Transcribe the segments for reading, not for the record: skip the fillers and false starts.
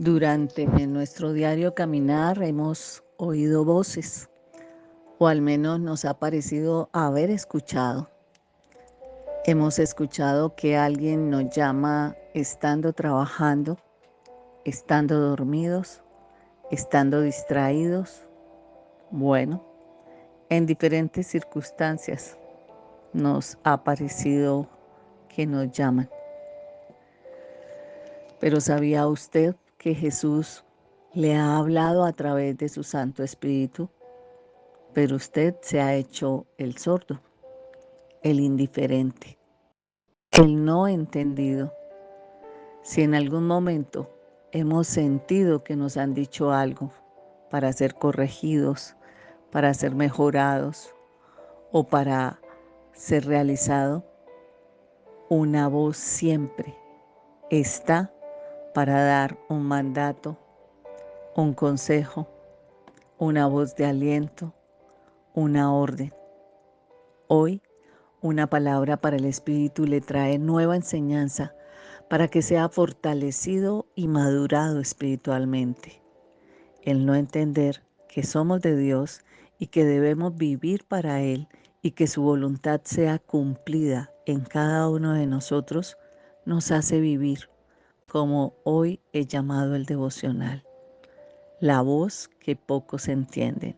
Durante nuestro diario caminar hemos oído voces, o al menos nos ha parecido haber escuchado. Hemos escuchado que alguien nos llama estando trabajando, estando dormidos, estando distraídos. Bueno, en diferentes circunstancias nos ha parecido que nos llaman. Pero ¿sabía usted que Jesús le ha hablado a través de su Santo Espíritu? Pero usted se ha hecho el sordo, el indiferente, el no entendido. Si en algún momento hemos sentido que nos han dicho algo para ser corregidos, para ser mejorados o para ser realizado, una voz siempre está para dar un mandato, un consejo, una voz de aliento, una orden. Hoy, una palabra para el Espíritu le trae nueva enseñanza para que sea fortalecido y madurado espiritualmente. El no entender que somos de Dios y que debemos vivir para Él y que su voluntad sea cumplida en cada uno de nosotros, nos hace vivir como hoy he llamado el devocional, la voz que pocos entienden.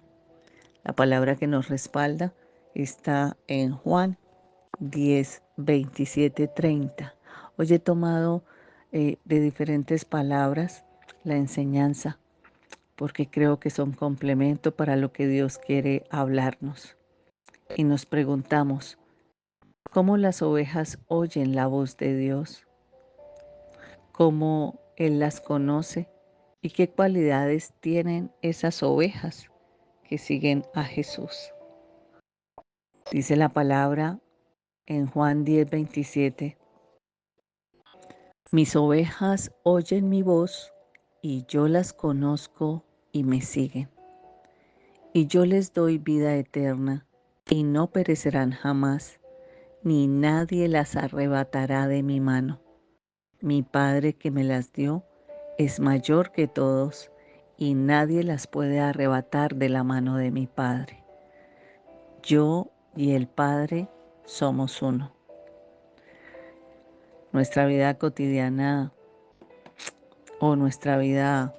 La palabra que nos respalda está en Juan 10, 27, 30. Hoy he tomado de diferentes palabras la enseñanza porque creo que son complemento para lo que Dios quiere hablarnos. Y nos preguntamos, ¿cómo las ovejas oyen la voz de Dios? ¿Cómo Él las conoce? ¿Y qué cualidades tienen esas ovejas que siguen a Jesús? Dice la palabra en Juan 10, 27. Mis ovejas oyen mi voz y yo las conozco y me siguen. Y yo les doy vida eterna y no perecerán jamás, ni nadie las arrebatará de mi mano. Mi Padre que me las dio es mayor que todos y nadie las puede arrebatar de la mano de mi Padre. Yo y el Padre somos uno. Nuestra vida cotidiana o nuestra vida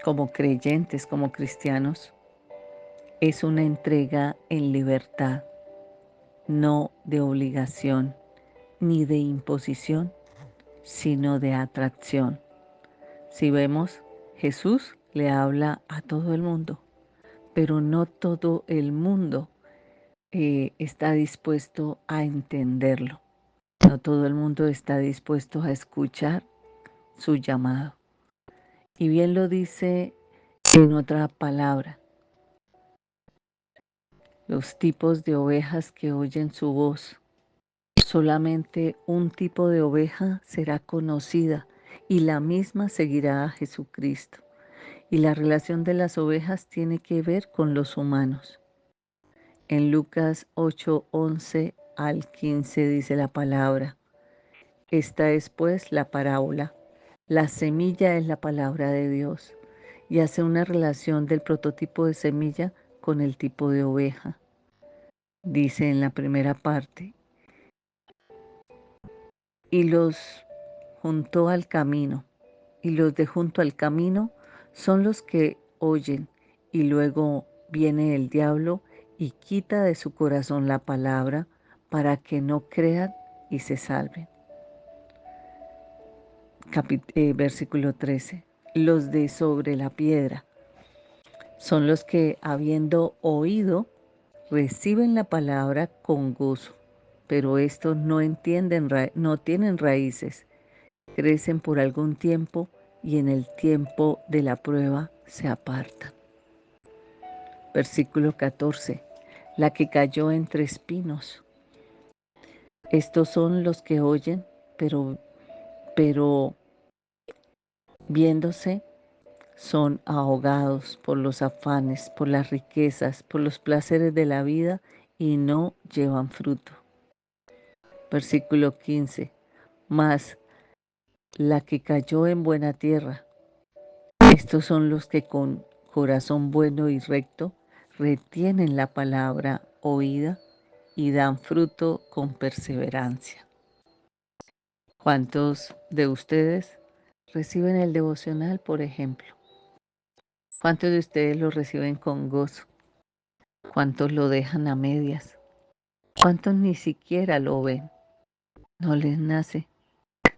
como creyentes, como cristianos, es una entrega en libertad, no de obligación ni de imposición, sino de atracción. Si vemos, Jesús le habla a todo el mundo, pero no todo el mundo está dispuesto a entenderlo. No todo el mundo está dispuesto a escuchar su llamado. Y bien lo dice en otra palabra, los tipos de ovejas que oyen su voz. Solamente un tipo de oveja será conocida y la misma seguirá a Jesucristo. Y la relación de las ovejas tiene que ver con los humanos. En Lucas 8, 11 al 15 dice la palabra. Esta es pues la parábola. La semilla es la palabra de Dios y hace una relación del prototipo de semilla con el tipo de oveja. Dice en la primera parte, y los juntó al camino, y los de junto al camino son los que oyen, y luego viene el diablo y quita de su corazón la palabra para que no crean y se salven. Versículo 13. Los de sobre la piedra son los que, habiendo oído, reciben la palabra con gozo, pero estos no entienden, no tienen raíces, crecen por algún tiempo y en el tiempo de la prueba se apartan. Versículo 14. La que cayó entre espinos. Estos son los que oyen, pero viéndose son ahogados por los afanes, por las riquezas, por los placeres de la vida y no llevan fruto. Versículo 15. Mas la que cayó en buena tierra, Estos son los que con corazón bueno y recto retienen la palabra oída y dan fruto con perseverancia. ¿Cuántos de ustedes reciben el devocional, por ejemplo? ¿Cuántos de ustedes lo reciben con gozo? ¿Cuántos lo dejan a medias? ¿Cuántos ni siquiera lo ven? No les nace.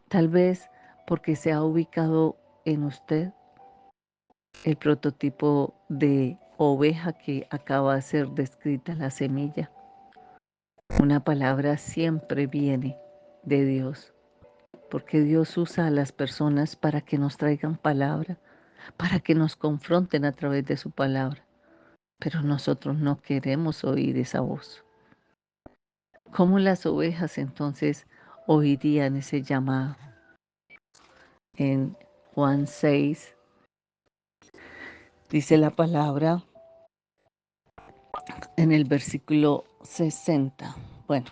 Tal vez porque se ha ubicado en usted el prototipo de oveja que acaba de ser descrita, la semilla. Una palabra siempre viene de Dios, porque Dios usa a las personas para que nos traigan palabra, para que nos confronten a través de su palabra. Pero nosotros no queremos oír esa voz. ¿Cómo las ovejas entonces oirían ese llamado? En Juan 6 dice la palabra en el versículo 60. Bueno,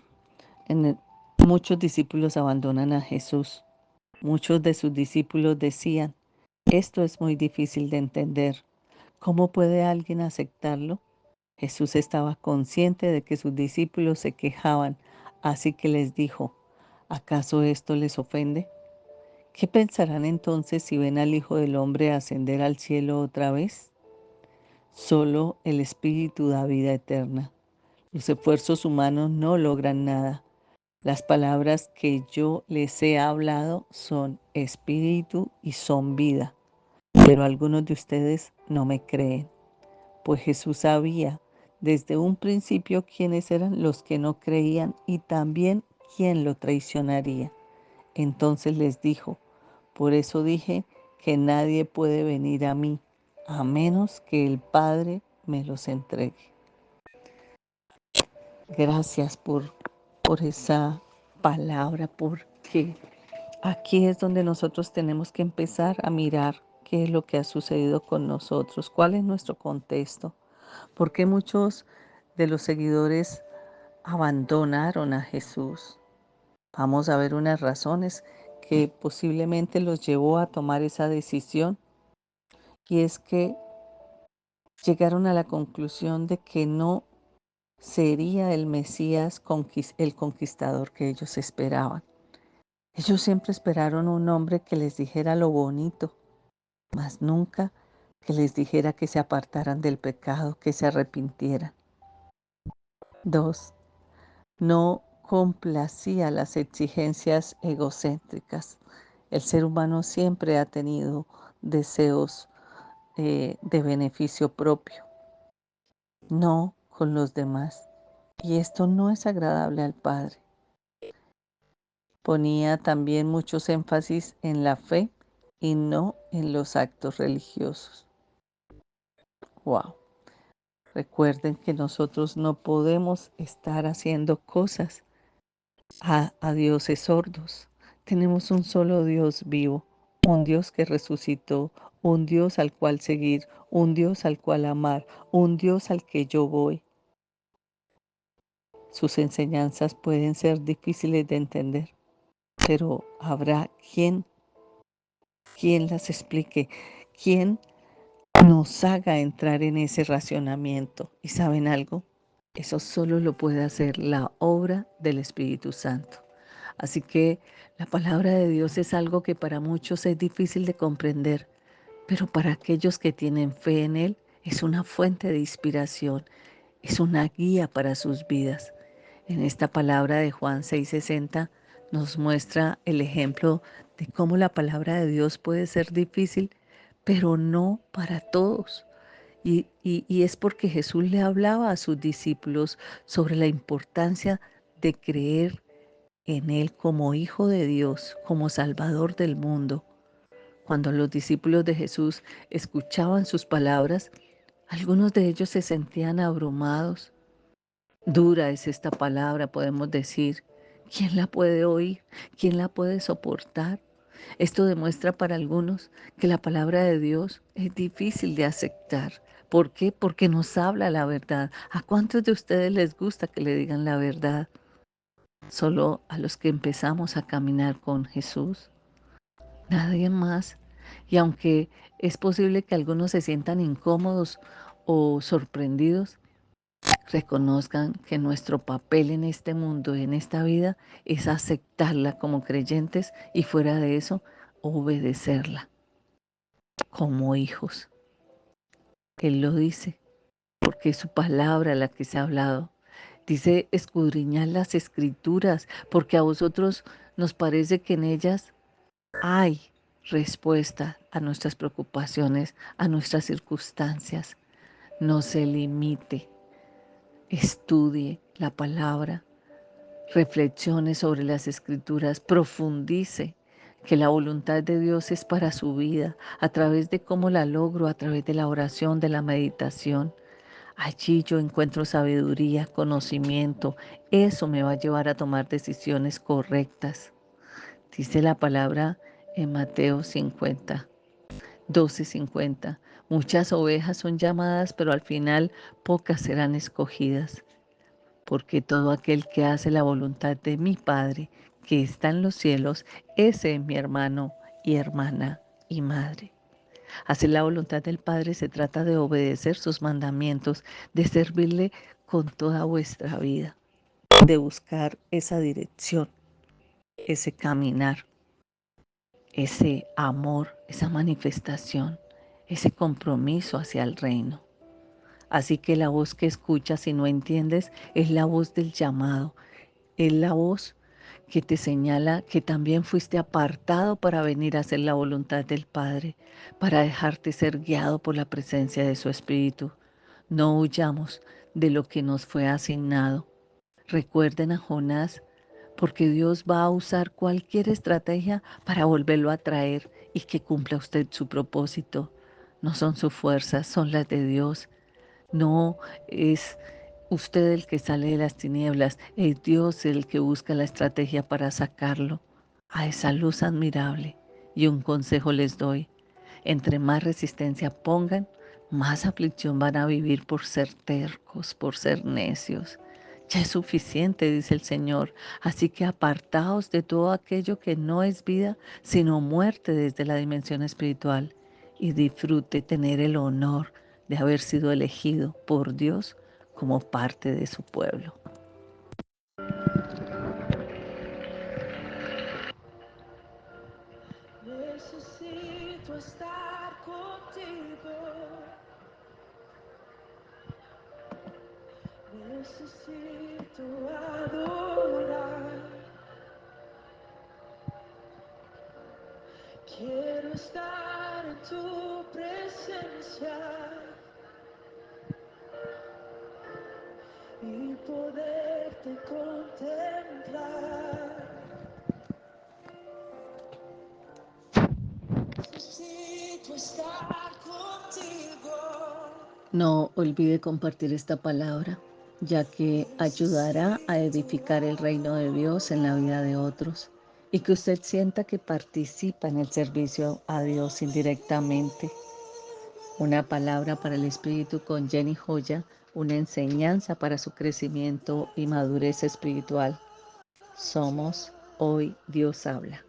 muchos discípulos abandonan a Jesús. Muchos de sus discípulos decían, esto es muy difícil de entender. ¿Cómo puede alguien aceptarlo? Jesús estaba consciente de que sus discípulos se quejaban, así que les dijo, ¿acaso esto les ofende? ¿Qué pensarán entonces si ven al Hijo del Hombre ascender al cielo otra vez? Solo el Espíritu da vida eterna. Los esfuerzos humanos no logran nada. Las palabras que yo les he hablado son espíritu y son vida, pero algunos de ustedes no me creen, pues Jesús sabía desde un principio quiénes eran los que no creían y también quién lo traicionaría. Entonces les dijo, por eso dije que nadie puede venir a mí, a menos que el Padre me los entregue. Gracias por esa palabra, porque aquí es donde nosotros tenemos que empezar a mirar qué es lo que ha sucedido con nosotros, cuál es nuestro contexto, por qué muchos de los seguidores abandonaron a Jesús. Vamos a ver unas razones que posiblemente los llevó a tomar esa decisión, y es que llegaron a la conclusión de que no sería el Mesías el conquistador que ellos esperaban. Ellos siempre esperaron un hombre que les dijera lo bonito, mas nunca que les dijera que se apartaran del pecado, que se arrepintieran. 2. No complacía las exigencias egocéntricas. El ser humano siempre ha tenido deseos de beneficio propio, no con los demás. Y esto no es agradable al Padre. Ponía también muchos énfasis en la fe y no en los actos religiosos. Wow. Recuerden que nosotros no podemos estar haciendo cosas a dioses sordos. Tenemos un solo Dios vivo, un Dios que resucitó, un Dios al cual seguir, un Dios al cual amar, un Dios al que yo voy. Sus enseñanzas pueden ser difíciles de entender, pero habrá quien las explique, quien nos haga entrar en ese racionamiento. ¿Y saben algo? Eso solo lo puede hacer la obra del Espíritu Santo. Así que la palabra de Dios es algo que para muchos es difícil de comprender, pero para aquellos que tienen fe en Él es una fuente de inspiración, es una guía para sus vidas. En esta palabra de Juan 6:60 nos muestra el ejemplo de cómo la palabra de Dios puede ser difícil, pero no para todos. Y es porque Jesús le hablaba a sus discípulos sobre la importancia de creer en Él como Hijo de Dios, como Salvador del mundo. Cuando los discípulos de Jesús escuchaban sus palabras, algunos de ellos se sentían abrumados. Dura es esta palabra, podemos decir. ¿Quién la puede oír? ¿Quién la puede soportar? Esto demuestra para algunos que la palabra de Dios es difícil de aceptar. ¿Por qué? Porque nos habla la verdad. ¿A cuántos de ustedes les gusta que le digan la verdad? Solo a los que empezamos a caminar con Jesús. Nadie más. Y aunque Es posible que algunos se sientan incómodos o sorprendidos. Reconozcan que nuestro papel en este mundo, en esta vida, es aceptarla como creyentes y fuera de eso, obedecerla como hijos. Él lo dice, porque es su palabra la que se ha hablado. Dice, escudriñad las escrituras, porque a vosotros nos parece que en ellas hay respuesta a nuestras preocupaciones, a nuestras circunstancias. No se limite, estudie la palabra, reflexione sobre las escrituras, profundice que la voluntad de Dios es para su vida, a través de cómo la logro, a través de la oración, de la meditación. Allí yo encuentro sabiduría, conocimiento. Eso me va a llevar a tomar decisiones correctas. Dice la palabra en Mateo 50, 12:50. Muchas ovejas son llamadas, pero al final pocas serán escogidas. Porque todo aquel que hace la voluntad de mi Padre, que está en los cielos, ese es mi hermano y hermana y madre. Hacer la voluntad del Padre se trata de obedecer sus mandamientos, de servirle con toda vuestra vida, de buscar esa dirección, ese caminar, ese amor, esa manifestación, ese compromiso hacia el reino. Así que la voz que escuchas, si no entiendes, es la voz del llamado, es la voz que te señala que también fuiste apartado para venir a hacer la voluntad del Padre, para dejarte ser guiado por la presencia de su Espíritu. No huyamos de lo que nos fue asignado. Recuerden a Jonás, porque Dios va a usar cualquier estrategia para volverlo a traer y que cumpla usted su propósito. No son sus fuerzas, son las de Dios. No es usted el que sale de las tinieblas, es Dios el que busca la estrategia para sacarlo a esa luz admirable. Y un consejo les doy, entre más resistencia pongan, más aflicción van a vivir por ser tercos, por ser necios. Ya es suficiente, dice el Señor, así que apartaos de todo aquello que no es vida, sino muerte desde la dimensión espiritual, y disfrute tener el honor de haber sido elegido por Dios como parte de su pueblo. Necesito estar contigo. Necesito adorar. Quiero estar en tu presencia y poderte contemplar. Necesito estar contigo. No olvide compartir esta palabra, ya que ayudará a edificar el reino de Dios en la vida de otros y que usted sienta que participa en el servicio a Dios indirectamente. Una palabra para el Espíritu con Jenny Joya, una enseñanza para su crecimiento y madurez espiritual. Somos Hoy Dios Habla.